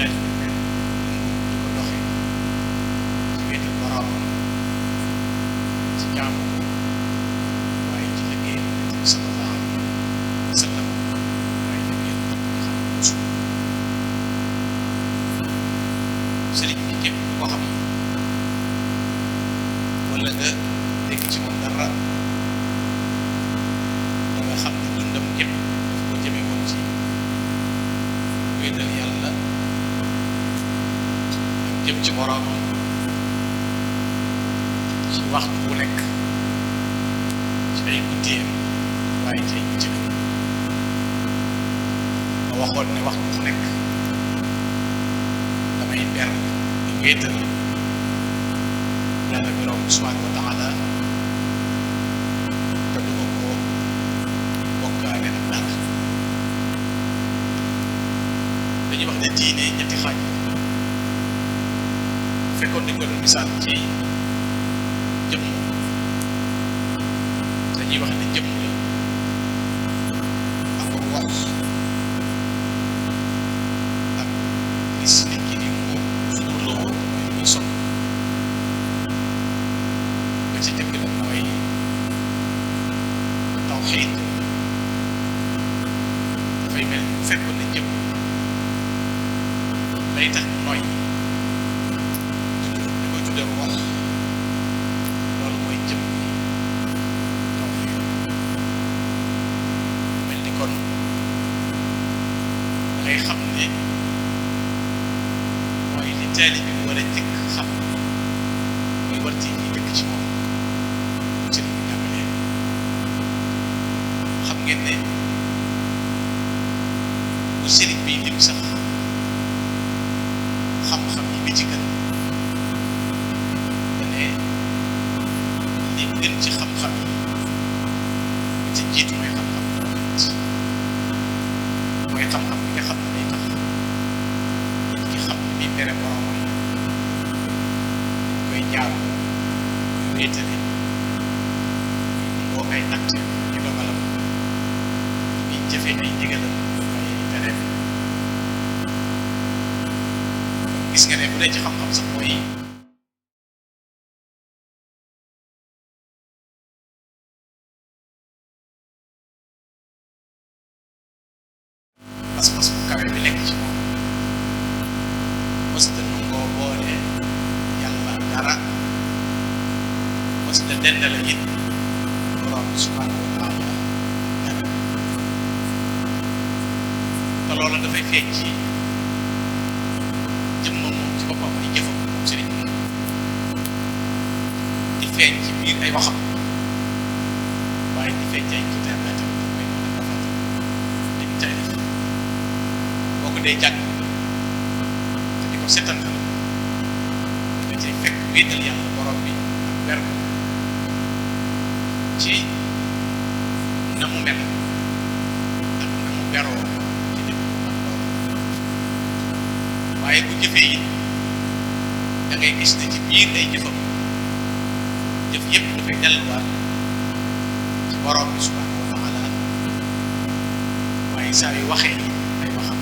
xeet bi ne di ko doxe ci wéetal boroomam ci jaamu ko waaye ci liggéey bi sallallahu alayhi wa sallam waaye liggéey bi nga xam ne mosul sëriñ bi képp ku ko xam wala nga dégg ci moom dara da nga xam ne dundam képp daf ko jëme woon ci wéetal yàlla ak jëm ci boroomam ci waxtu bu nekk ci ay guddeem waaye ci ay bëccëgam ma waxoon ne waxtu bu nekk damay ber di wéetal yàlla borom subhanahu wa taala te duma ko bokkaale ak dara dañuy wax ne diine ñetti xaaj bu fekkoon dañ ko doon misaal ci jëmm dañuy wax ne jëmm la ak wax ak gis nit ki ni mu suturloo mooy li muy sol ba ci jëkk la mooy tawxiid dafay mel bu fekkoon ne jëmm lay tax nooy di koy tuddee wax loolu mooy jëm bi tawxiid mel ni kon da ngay xam ne mooy li taalibe bi war a jëkk xam mooy war ci ñi dëkk ci moom ci li ñu jàngalee xam ngeen ne bu sëriñ bi lim sax xam-xam yi bi ci gën dane li gën ci xam-xam yi bi ci jiitu mooy xam-xam mooy xam-xam bi nga xam ne day tax nit ki xam ne muy mere boromam koy jaamu koy wéetale boo ay natt ci dogalam muy jëfe ay ndigalam ay tereem gis nga ne bu dee ci xam-xam sax mooy pas-pas bu kawe bi nekk ci moom mësta nangoo boole yàlla dara mësta dendale it borom subhanahu wa taala dara te loolu dafay feeñ ci jëmmam moom ci boppam ay jëfam moom sëriñ bi di feeñ ci biir ay waxam waaye di feeñ ci ay kitaabatam mooy mën a dafaat dañu taalif boo ko dee jàng te di ko setantal danga cay fekk wéetal yàlla borom bi ak ber ko ci na mu mel ak na mu beroo ci lépp ak loolu waaye bu jëfee it da ngay gis ne ci biir ay jëfam jëf yëpp dafay delluwaat ci borom bi subhanahu wa taala waaye saa yu waxee ay waxam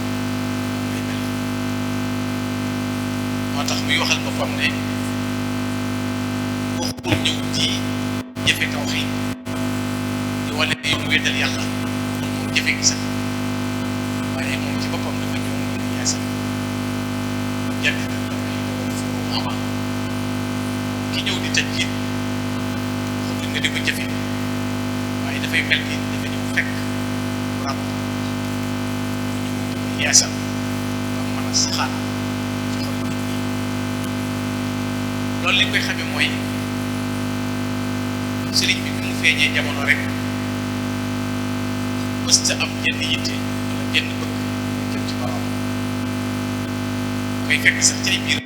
lay mel moo tax muy waxal boppam ne waxul ñëw di jëfe tawxiid di wane ne yow wéetal yàlla moom jëfe gi sax waaye moom ci boppam dafa ñëw ngir yeesal jàpp na tawxiid wala foo amal ki ñëw di tëj it waxatuñ nga di ko jëfe waaye dafay mel ni dafa ñëw fekk rab ñu ñëw di ko yeesal ba mën a saxaat ci xol nit ñi loolu li koy xamee mooy sëriñ bi mu feeñee jamono rek mësta am jenn yitte wala jenn bëgg jëm ci borom ngay fekk sax ci ay biir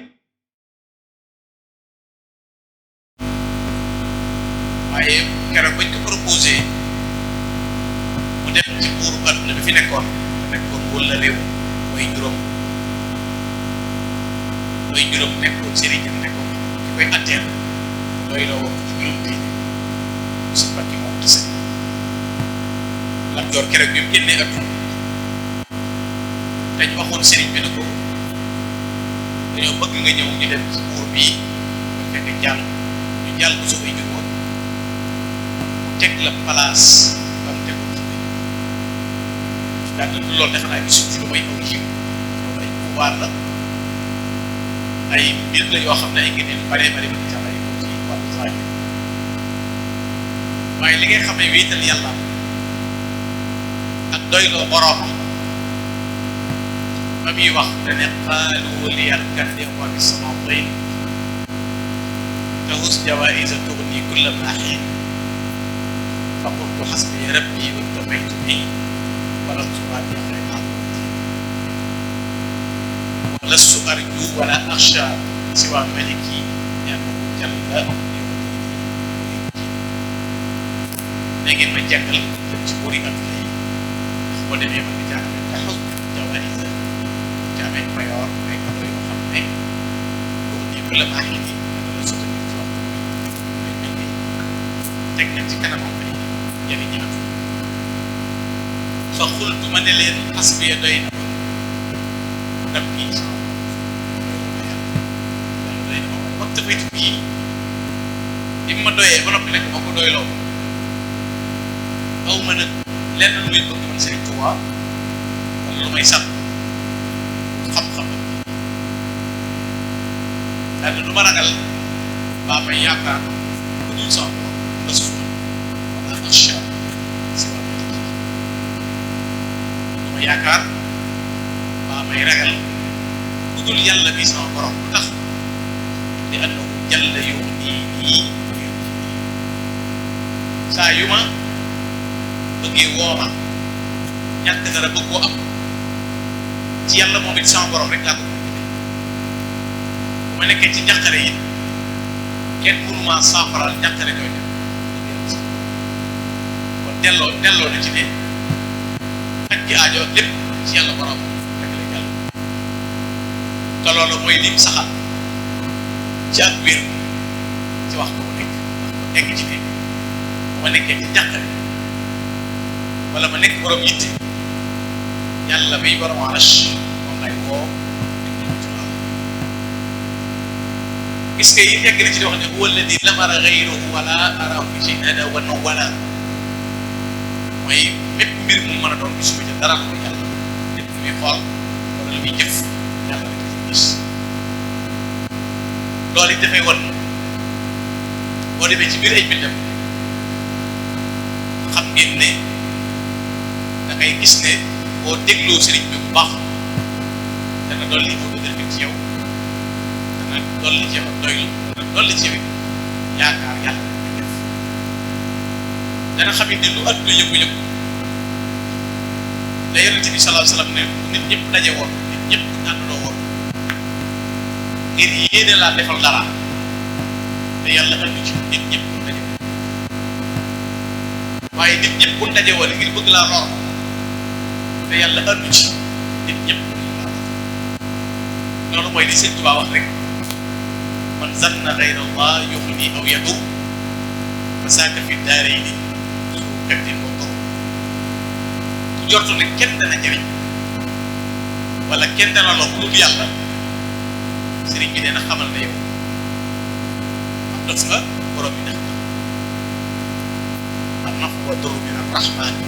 waaye keroog bañ ko proposé mu dem ci buuru àdduna bi fi nekkoon wala réew mooy juróom nekkoon sëriñam nekkoon ki koy atteel doy la wax ci mbirum diine si bakki moom te sëñ Lat Joor keroog bi mu génnee àdduna dañ waxoon sëriñ bi ne ko dañoo bëgg nga ñëw ñu dem ci buur bii ba fekk jàll ñu jàll ko sa way jur woon mu teg la place ba mu tegoon sa way daanaka loolu defe naa gisul ci lu may aw yiw loolu ay pouvoir la ay mbir la yoo xam ne ay ngëneel yu bare bare ba ci ay ko ci wàllu zaahir waaye li ngay xam ne wéetal yàlla ak doyloo boroomam ma muy wax dane qaalu li yarkan li abwaabi samaawayn tahus jawaïsa tugni kulla maaxiin fa qultu xasbi rabbi wattabaytu bi walastu raadi xayra walastu arju wala axsha siwa maliki liannahu jalla na ngeen ma jàngal jëm ci buuri ak lay ndax boo demee ma nga jàngale taxaw jawaïsa ci amee mayoor ay kado yoo xam ne boo nii ku la maaxi ni dana la sotti ci waxtu may mel ni teg na ci kanamam ay njëriñam fa xultu ma ne leen xasbiya doy na ma dab kii sama yàlla doy na ma waaye waxtu baytu bii li ma doyee ba noppi nag moo ko doyloo aw ma nag lenn lu muy bëgg man Sëriñ Tuubaa wala lu may sàmm xam-xam daal du ma ragal baa may yaakaar ku dul sama borom la suuf wala axsha si waa maliki du ma yaakaar baa may ragal ku dul yàlla bi sama borom lu tax di annahu jalla yuxnii saa yu ma bëggee wooma ñàkk dara bëgg koo am ci yàlla moom it sama borom rek laa ko bu ma nekkee ci njàqare yi kenn mënuma saafaraal njàqare ñooy def kon delloo na ci ne ak ci aajo lépp ci yàlla borom rek la jàll te loolu mooy lim saxal ci ak wér ci wax ko mu nekk wax ko nekk ci ne bu ma nekkee ci njàqare wala ma nekk borom yitte yàlla biy borom arash moom lay woo gis nga yi yegg na ci di wax ne huwa alladi lam ara gayruhu wala arahu bi shay'in hada wa wala mooy mépp mbir mu mën a doon gisuma ca dara lu yàlla lépp lu muy xool wala lu muy jëf yàlla rek ci gis loolu it dafay won boo demee ci biir ay bindam xam ngeen ne da ngay gis ne boo dégloo sëriñ bi bu baax dana dolli ko dëgër bi ci yow dana dolli ci yow ak doylu dana dolli ci yow yaakaar yàlla rek def dana xam ne lu àdduna yëngu-yëngu da yonent bi sallallahu alayhi wa sallam ne nit ñëpp daje woon nit ñëpp àndandoo woon ngir yéene laa defal dara te yàlla andi ci nit ñëpp bu daje woon waaye nit ñëpp bu daje woon ngir bëgg laa lor te yàlla andi ci nit ñëpp loolu mooy li Sëñ Tuubaa wax rek man zanna gayra Allah yuxni aw yadur fa saaka fi daarayni zu kaddin wa dur ku jortu ne kenn dana jëriñ wala kenn dana lor lu dul yàlla sëriñ bi nee na xamal na yow am dof nga borom bi neex na am na wa dur min ar-rahmani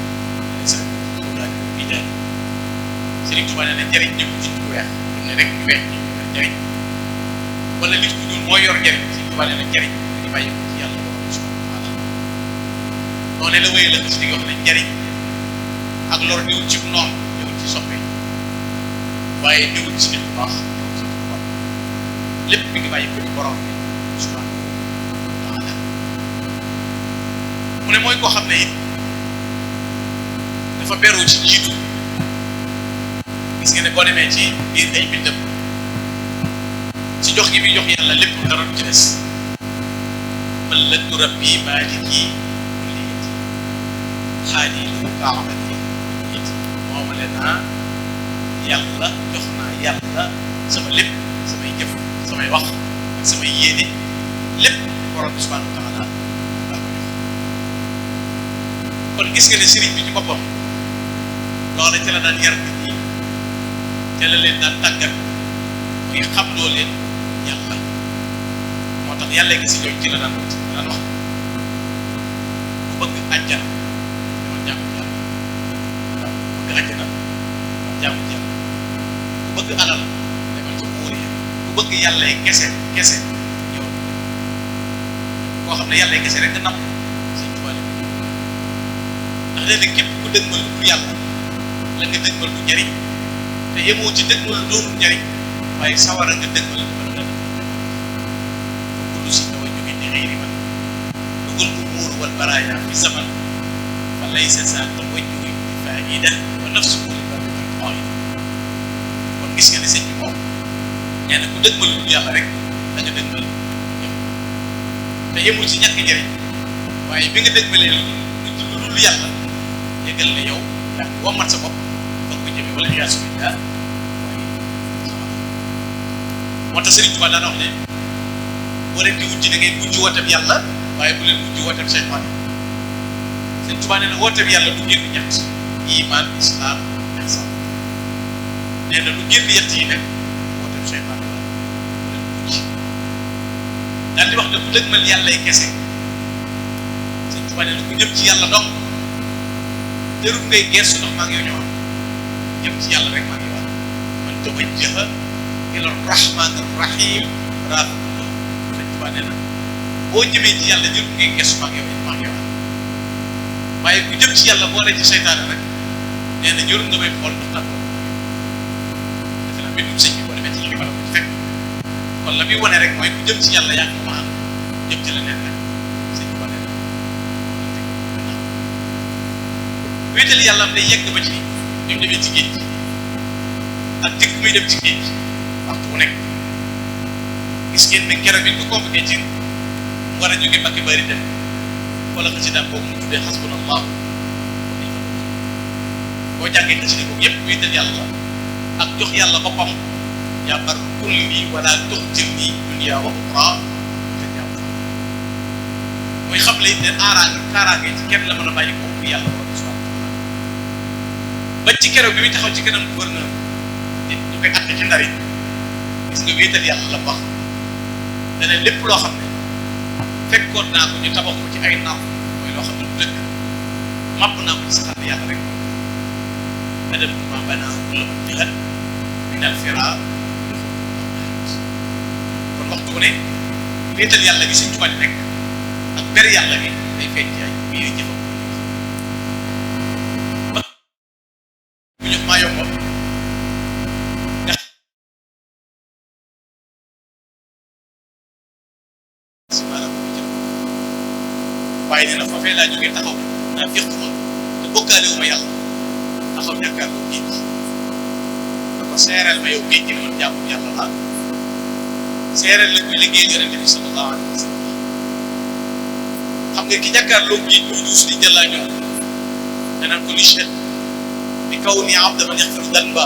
Sëriñ Tuubaa nee na njëriñ ñëpp ci ñu weex ne rek ñu weex ñi njëriñ wala nit ku ñuul moo yor njëriñ Sëriñ Tuubaa nee na njëriñ dañu bàyyi ko ci yàlla borom subhanahu wa taala noonu la wéy la ko si di wax ne njëriñ ak lor ñëwul ci noon ñëwul ci soppe waaye ñëwul ci nit bu baax ñëwul ci nit bu bon lépp mi ngi bàyyi ko ci borom bi subhanahu wa taala mu ne mooy koo xam ne it dafa beru ci jiitu gis nga ne boo demee ci biir ay bindam ci jox gi muy jox yàlla lépp dara du ci des mallaktu rabbi maliki kulliyati xaalilu kaamati kulliyati moomale naa yàlla jox naa yàlla sama lépp samay jëf samay wax ak samay yéene lépp borom bi subhanahu wa taala laa ko jox kon gis nga ne sëriñ bi ci boppam loola ca la daan yar nit ñi ca la leen daan tàggat ba muy xamloo leen yàlla moo tax yàlla gi si ñooy ci la daan wax ku bëgg àjjana dama jàmm yàlla waaw ku bëgg àjjana dama jàmm yàlla ku bëgg alal demal ca buur yi ku bëgg yàlla yi kese kese yow koo xam ne yàlla yi kese rek nga napp sëñ Tuubaa ndax léeg-léeg képp ku dëgmal lu dul yàlla la nga dëgmal du njëriñ te yemoo ci dëgmal lu doonul njëriñ waaye sawara nga dëgmal lu mën a gën a kullu si tawa jóge di xëyri man dugul umuur wal baraaya fi zaman fa laysa sa tawajjuhi bi faida wa nafsu kulli babin qaida kon gis nga ne sëñ bi moom nee na ku dëgmal lu dul yàlla rek da nga dëgmal ñëpp te yemul ci ñàkk njëriñ waaye bi nga dëgmalee lu dul yàlla yëgal ne yow yaa ngi wommat sa bopp ba ko jëmee wala iyaasu billah moo tax Sëriñ Tuubaa daan wax ne boo leen di wujji da ngay wujji wooteeb yàlla waaye bu leen wujji wooteeb seytaane Sëriñ Tuubaa nee na wooteeb yàlla du génn ñett iman islam ihsan nee na lu génn yett yi nag wooteeb seytaane la bu leen wujji daal di wax ne bu dëgmal yàllay kese Sëriñ Tuubaa nee na ku jëm ci yàlla dong jarul ngay gestu ndax maa ngi yow ñëw jëm ci yàlla rek maa ngi wax man tawajjaha ila rahman rahim raafaqullah Sëñ Tuubaa nee na boo jëmee ci yàlla jarul ngay gestu maa ngi yow maa ngi wax waaye ku jëm ci yàlla boo ne ci seytaane rek nee na jarul nga may xool ndax tàggoo defe naa mbindum sëñ bi boo demee ci li ma la ko ci fekk kon la muy wane rek mooy ku jëm ci yàlla yaa ngi ko ma am jëm ci la neen rek Sëñ Tuubaa nee na wéetal yàlla am day yegg ba ci ni mu demee ci géej gi ak dëkk muy dem ci géej gi waxtu bu nekk gis ngeen ne keroog bi ñu ko convoqué ci mu war a jóge Mbàkke Bari dem wala xasida boobu mu tuddee xasbunallah boo jàngee xasida boobu yëpp wéetal yàlla ak jox yàlla boppam jàmbar kulli wala tuxtirni dunya wa uxra te jàmm mooy xam le ne kaaraange ci kenn la mën a bàyyi ko bu yàlla ba ci keroog bi muy taxaw ci kanam gouverneur nit ñu koy àtte ci ndar yi gis nga wéetal yàlla la wax dana lépp loo xam ne fekkoon naa ko ñu tabax ko ci ay naaf mooy loo xam ne du dëkk màpp naa ko ci saxal yàlla rek madam ma banaa la ma jëlat minal fira kon waxtu bu ne wéetal yàlla gi Sëñ Tuubaa di nekk ak ber yàlla gi day feeñ ci ay biir jëfam maa yomb ndax si maanaam bu jëm waaye dina fa fee laa jógee taxaw naa fiqtuma te bokkaale wu ma yàlla taxaw jàkkaarloo géej gi da ko seereel ma yow géej gi ne man jàmm yàlla la seereel la kuy liggéey yonente bi sallallahu alayhi wa sallam xam nga ki jàkkaarloo géej bu duus di jëlaa ñoom danaan ko lichel bi kaw nii abda man yaxfiru danba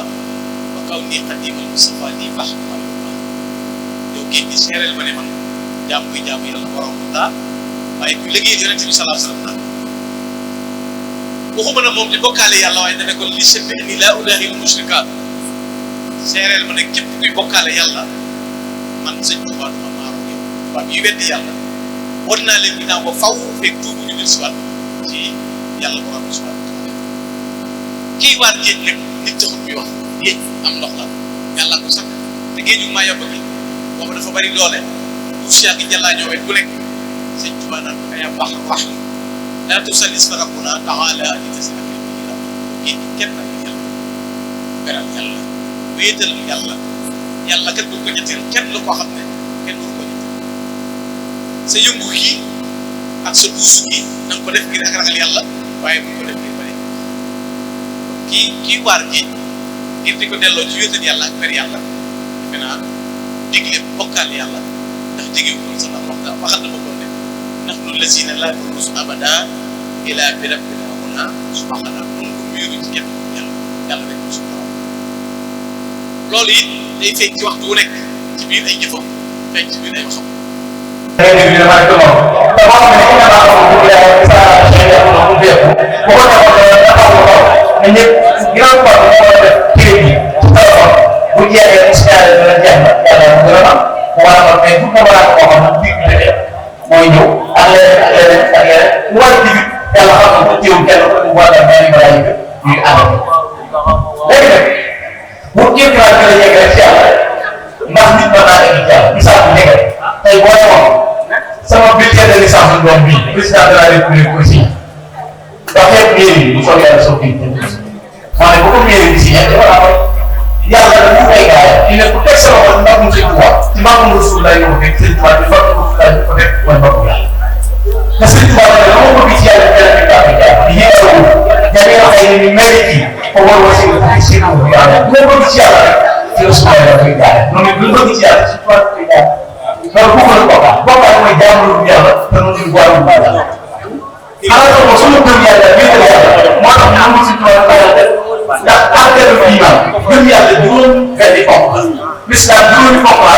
wa kaw nii xadimal Mustafa nii baax ma yow géej gi seereel ma ne man jàmm buy jàmm yàlla borom daa waaye ku liggéey yonente bi sallallahu alayhi wa sallam waxuma na moom di bokkaale yàlla waaye dana ko li sëbbi ni laa ulaahi mushrika seereel ma ne képp kuy bokkaale yàlla man sëñ bi waa dama maaroo yow waa ñuy weddi yàlla war naa leen ginnaaw ba faw fekk tuubu ñu del siwaat ci yàlla borom bi subhanahu wa taala kii waat géej nag nit taxut muy wax géej am ndox la yàlla ko sakk te géeju maa yomb bi boobu dafa bari doole duus yaa ngi jàllaa ñëwee bu nekk sëñ Tuubaa naan ko yaa baax wax laa tusallis fa rabbuna taala li tasila géej kenn nag yàlla beral yàlla wéetal yàlla yàlla kat bul ko ñetteel kenn la koo xam ne kenn bul ko ñetteel sa yëngu kii ak sa duusu kii na nga ko def ngir ak ragal yàlla waaye bu ko def ngir bari kii waar gi ngir di ko delloo ci wéetal yàlla ak ber yàlla defe naa digle bokkaal yàlla ndax jegewu ko sax waxal na ma ko ne ndax nun lazina laa nurusu abada ila bi rabbina huna subhana nun ko wéeru ci kenn yàlla rek ko subhana loolu it day feeñ ci waxtu wu nekk ci biir ay jëfam feeñ ci biir ay waxam bu jeexee jeex na yàlla mu gën a am mu war a am mais bu ko war a koo xam ne biir bi la mooy ñëw ak leneen ak leneen ak leneen mu war a digg yàlla xam na ko teewul kenn ko mu war a mel ni balaa ñu ñuy ànd léegi nag bu kéemtaan bi la yegg rek ci yàlla ndax nit mën naa egg ci yàlla misaal bu nekk tey boo demoon sama bulletin de licence doom bi président de la république aussi dafay mairie bu soobee yàlla soo kii maa ne bu ko mairie bi signé dafa am yàlla dafa may gaay yi ne ku teg sa loxo ndax mu sëñ Tuubaa ci mbàkkum Rasuul lay ñëw fekk sëñ Tuubaa di fàttali ko daal di ko def mooy mbàkkum yàlla te sëñ Tuubaa ne dama ko gis yàlla jëlee fi daa fi jaar di yéegalu ña nga xëy ni mairie kii ko war wa sëñ bi si bu yàlla bu ko gis yàlla rek ci Rasuul la koy jaar noonu bu ko gis yàlla ci Tuubaa koy jaar loolu bu ko la bokkaat mooy jaamu yàlla te noonu ñu boole bu yàlla xanaa ko suñu gëm yàlla wéetal yàlla moo tax ñu amul si Tuubaa yàlla ndax affaire bi iman gëm yàlla juróom benni ponk l'islam juróomi ponk la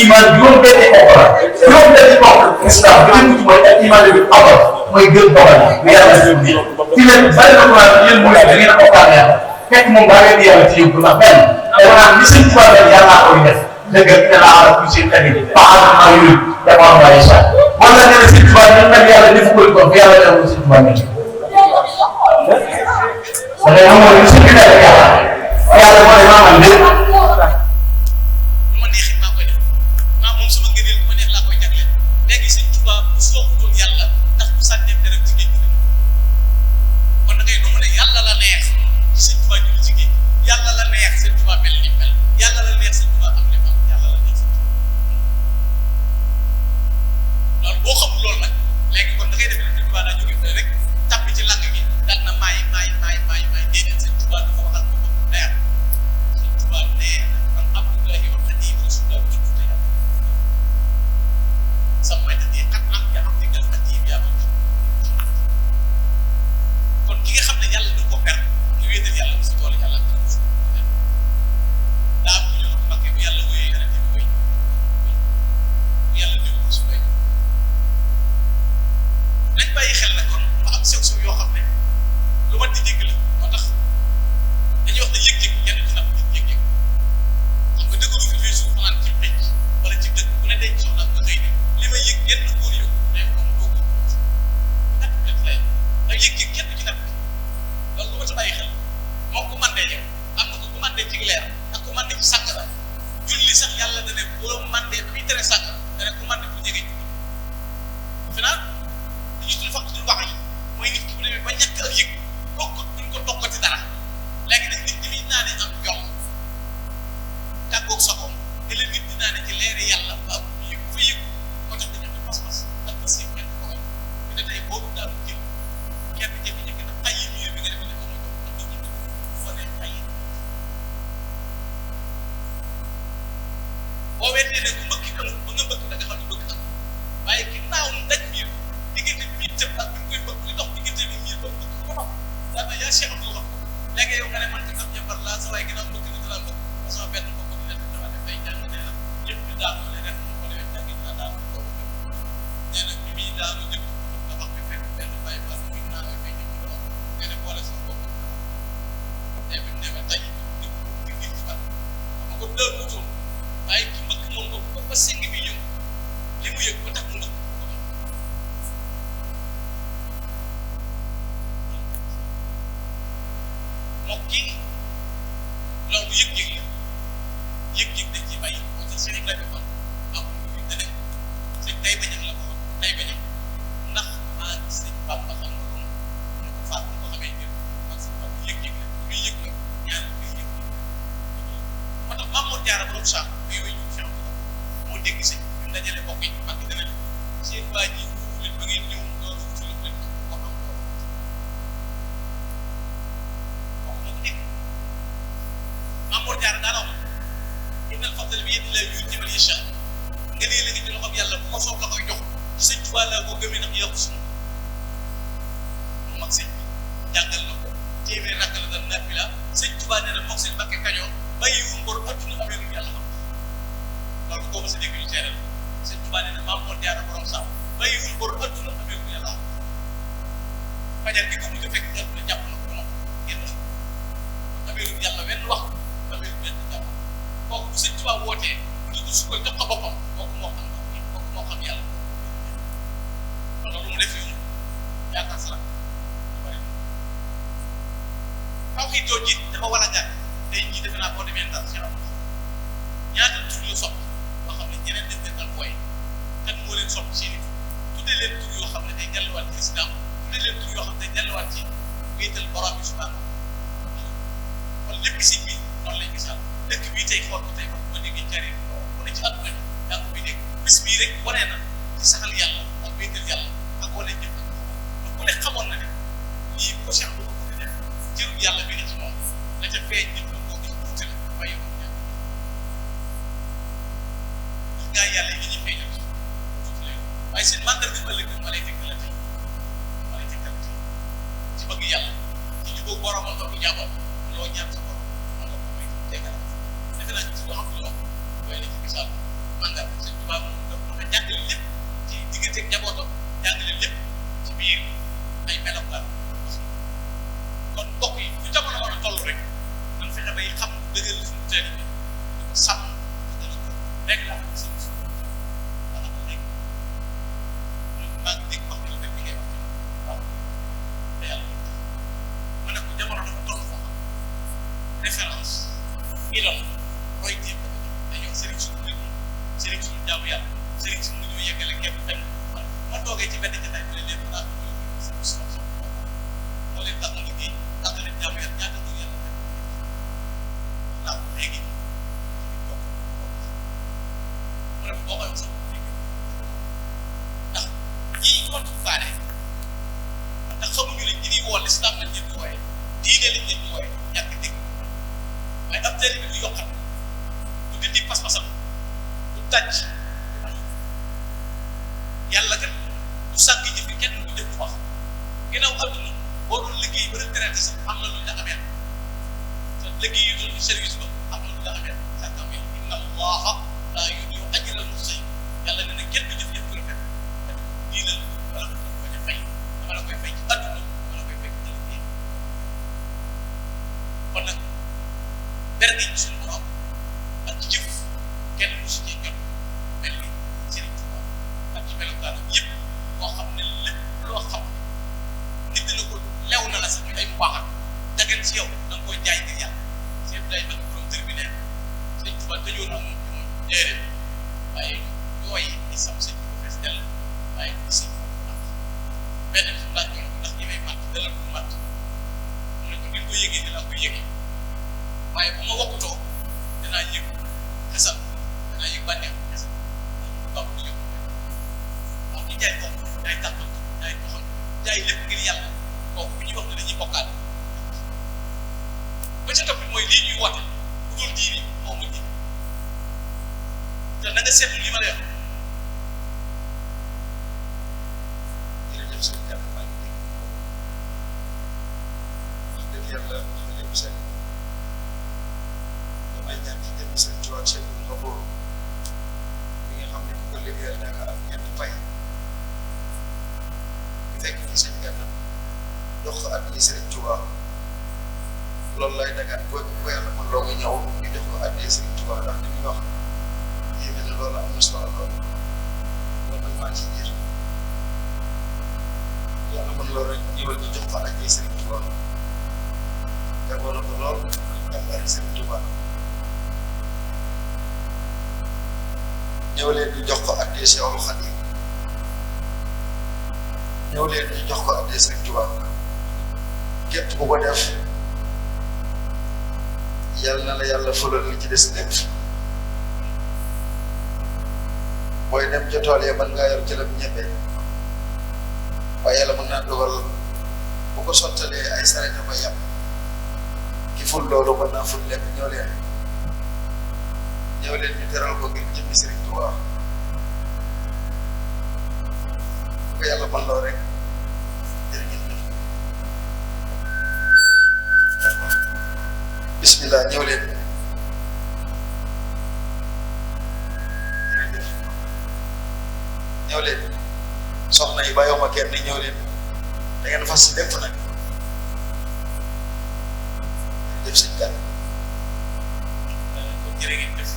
iman juróom benni ponk la juróom benni ponk l'islam bi leen mujj mooy ak iman bi abal mooy gëm dogal bi yàlla gëm ni ci leen bari na ko yéen mooy da ngeen a bokkaat yàlla fekk moom daa ngeen di yàlla ci yóbbu ndax benn dama naan li sëñ Tuubaa def yàlla koy def dëgg ne la ala ku seen tamit baax na yooyu dafa am waaye sax wala ne la sëñ Tuubaa ñu nag yàlla defu ko ko yàlla defal sëñ Tuubaa ñu wala yow mooy suñ bi nekk yàlla yàlla moo ne maa man lépp lu ma neexit maa koy def maa moom sama ngëneel bu ma neex laa koy jagleel léegi sëñ Tuubaa bu soobutoon yàlla ndax bu sànneem dara ci géej gi kon da ngay nu mu ne yàlla la neex ci sëñ Tuubaa ñu ci géej yàlla la neex sëñ Tuubaa mel ni mel yàlla la neex sëñ Tuubaa am li am yàlla la neex sëñ Tuubaa loolu boo xamul loolu nag léegi kon da ngay def sëñ Tuubaa daa jóge fële rek tàbbi ci lang gi daan na maay déedéet sëñ Tuubaa dafa waxal ko bopp leer sëñ Tuubaa nee na man Abdullahi wa Xadim Rasulullah tuddute yàlla sama dadi xat am ja am digal Xadim yaa ma kon ki nga xam ne yàlla du ko per mu wéetal yàlla ba si tool yàlla daa am ñu ko mag bu yàlla wooyee yàlla di koy bu yàlla di ko su koy nañ bàyyi xel na kon ma am sew sew yoo xam ne lu ma di dégg la moo tax dañuy wax ne yëg-yëg kenn dina am yëg-yëg xam nga dëgg fi fii suuf fanaan ci pénc wala ci dëkk bu ne denc soxla nga xëy ne li may yëg kenn góor yëg day ko mu doo ko nag def lay ak yëg-yëg kenn ci nag loolu lu ma ta bàyyi xel moom ku mandee yow am na ko ku mandee ci leer ak ku mandee ci sàkkara julli sax yàlla da ne boo mandee bi tere sàkkara da ne ku mandee bu jege julli final dañuy tudd fakkatul wax yi mooy nit ki bu demee ba ñàkk ak yëg bokkut duñ ko tokkati dara léegi nag nit ñi muy naane am jom tàggoog sa koom te la nit di naane ci leeri yàlla ba am yëg fa yëg moo tax dañu am pas-pas ak pas yëg kenn ko way bu ne tey boobu daal jël kenn jékki-jékki nag ay miir bi nga defe ne ko muy dox ak nit ñi fa ne ay boo weddee ne ku mbëkk amul ba nga mbëkk da nga xam ne bëgg am waaye ki naaw daj miir diggante bi muy tëb ak bi koy bëgg li dox diggante bi miir ba bëgg ko dox daanaka yaa Cheikh Abdou xam léegi yow nga ne man kat jàmbar laa sa waay ginnaaw bëgg na dara bëgg ba sama benn mbokk di def dafa def ay jàng nee na ñëpp ñu daanu ne rek mu ko defee jàng naa daanu ko nee na bi muy daanu ñëpp tabax bi fekk benn bàyyi ba muy naawee fay ñëpp ñu wax nee na boole sama bopp te bi mu demee taj di ci fan xam ko dër mu tuum waaye ki mbëkk moom ba seng bi ñëw li mu yëg ba tax mu mbëkk moom kii loolu yëg-yëg la yëg-yëg dañ ciy bàyyi moo tax sëriñ la defoon amul lu ñu dane sëñ tay bañam la ko tay bañam ndax maa gis sëñ Bamba xam nga loolu ñu ko faat ko xamee ñëpp parce que Bamba yëg-yëg la luy yëg la ñaar luy yëg moo tax Maam Mor Jaara borom sax muy wéy ñu Cheikh moo dégg sëñ ñu dajale bokk yi mag dana leen seen waa ji leen ba ngeen ñëw loolu wutul leen ko am Maam Mor Jaara daana wax innal fadla bi yadillaahi yu'tiihi man yashaa nga nee la nga ci loxoom yàlla bu ko soob la koy jox ci sëñ Tuubaa laa ko gëmee ndax yokk suñu mu mag sëñ bi jàngal na ko téeméer rakk la daan naafila sëñ Tuubaa nee na moog sëñ Mbàkke Kajoor bàyyi wu mbor adduna amee lu yàlla xam loolu boo ma si dégg ñu teeral sëñ Tuubaa nee na Maam Mor Jaara borom sax bàyyi wu mbor adduna amee lu yàlla xam fajar gi ko mujj fekk adduna jàpp na ko moom génn amee lu yàlla wenn wax amee lu benn jàpp kooku bu sëñ Tuubaa Tuubaa wootee ñu ko sukkal jox ko boppam kooku moo xam kooku moo xam yàlla kon nag lu mu def yow yaakaar sa kaw xii doo jiit dafa war a jàng tey jii defe naa boo demee Ndar si xam ñaata tur yu sopp yoo xam ne ñeneen dañ leen dal fooye kan moo leen sopp si nit tuddee leen tur yoo xam ne day delluwaat ci islam tuddee leen tur yoo xam ne day delluwaat ci wéetal borom bi subhanahu kon lépp si bi noonu lay gisaal dëkk bii tey xool ko tey ba ma déggee njariñ mu ne ci àdduna bi yaa ngi ko fiy dégg bis bii rek wane na ci saxal yàlla ak wéetal yàlla ak wane jëf ak ku ne xamoon na ne lii ko Cheikh bu ko def jërub yàlla bi ne ci moom la ca feeñ nit la koo gis tuuti la bàyyi woon ñàkk ndax gaa yàlla yi ñuy feeñal tuuti la waaye seen mandarga ëllëg ma lay tegtal tey ma lay tegtal tey ci bëgg yàlla ci jubóog boromam ak jàppam loo ñaan sa borom man la ko may tegal defe naa ci loo xam ne wax waaye la ci misaal mandarga seen tubaab dafa jàngale lépp ci digganteeg njabootam jàngale lépp ci biir ay melokaan kon mbokk yi fu jamono mën a toll rek man fexe bay xam dëggal suñu teel yi di ko sàmm dana ko rek la suñu dana ko rek maa ngi dégg wax dëgg bi ngay wax waaw te yàlla ma ne ko jamono dafa toll foo xam référence idole roy téem dañoo sëriñ suñu nit ñi sëriñ suñu jaamu yàlla sëriñ suñu ñoo yeggale képp fenn ma toogee ci benn jotaay bi leen naa ko moo leen tax a liggéey tax leen jaamu yàlla ñaata tur yàlla def naa ko léegi mu ne boo koy wax sax ndax ñii contrecarré ndax xamuñu ne ñi ñuy woo l'islam lañ leen di wooye diine lañ leen di wooye ñàkk dégg waaye ab tari bi du yokkat du dindi pas-pasam du tàcc yàlla kat du sànq ji fi kenn du jëf wax ginnaaw àdduna boo doon liggéey ba retraité sax am na lu la amee te liggéey yu doon service ba am na lu la amee sàkkam yi inna allaha laa yudii'u ajral muhsinin yàlla ne na kenn du jëf jëf ko rafet nii la wala ko bañ a fay dama la koy fay ci àdduna wala koy fay ci liggéey kon nag berge ci suñu borom ak ci jëf kenn du si jot mel ni Sëriñ Tuubaa ak ci melokaanam yëpp boo xam ne lépp loo xam nit dina ko lew na la sax ñu ay mu baaxal dagan ci yow da nga koy jaay ngir yàlla seen day ba borom tribunal Sëriñ Tuubaa tëjoo na moom ci moom déedéet waaye yooyu di sam sëñ bi ko fees dell waaye di sëñ bi ko benn bi laaj ko ndax ñi may màtt dalal ko màtt mu ne ko ni ko yëgee dinaa ko yëgee waaye bu ma wokkutoo danaa yëg xesal danaa yëg bànneex xesal ba mu yëg waaw ñu jaay kooku jaay tàppal jaay ko xam jaay lépp ngir yàlla kooku bu ñuy wax ne dañuy bokkaat ba ca topp mooy lii ñuy woote bu dul diini moo mujj te na nga seetlu li ma lay wax jërëjëf sëñ Diagne maa ngi dégg wax dëgg yàlla dafa lépp seen damay ñaan ci jëmmi seen tuwaat seen nga boobu mi nga xam ne ku ko liggéeyal da nga am ñetti pay bu fekk ci sëñ Diagne jox ko addi Sëriñ Tuubaa loolu lay dagaan boo ko yàlla mën loo nga ñëw ñu jox ko addi Sëriñ Tuubaa ndax li muy wax yéeme na loolu am na solo lool loolu nag maa ngi ciy jiir yàlla mën loolu rek ñëwal ñu jox ko addi Sëriñ Tuubaa jagoo na ko lool jàmbaari Sëriñ Tuubaa ñëw leen ñu jox ko addi Seexul Xadiim ñëw leen ñu jox ko addi Sëriñ Tuubaa képp ku ko def yàlla na la yàlla fulal li ci des lépp booy dem ca tool ya mën ngaa yor ci la ñebe waaye yàlla mën naa dogal bu ko sottalee ay sareta ba yàpp ki ful loolu mën naa ful lépp ñëw leen ñu teral ko ngir jëmmi Sëriñ Tuubaa bu ko yàlla mën loo rek bismillah ñëw leen jërëjëf ñëw leen soxna yi bàyyoo ma kenn ñëw leen da ngeen fas si lépp nag jërëjëf sëñ Gana kon jërë ngeen def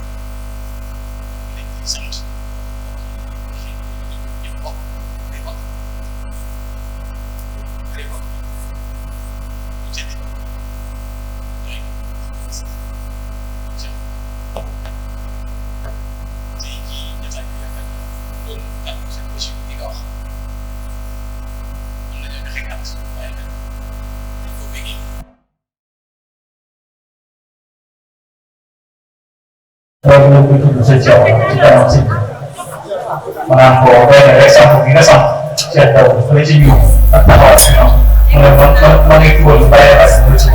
loolu ñu koy tudd sa Thiaw ci kanam si maanaam boo benn rek samp gi nga samp Cheikh Daw fële ci ñëw ak taxawaay bi ñoom mu ne man ngi tuwal bàyyi ak ci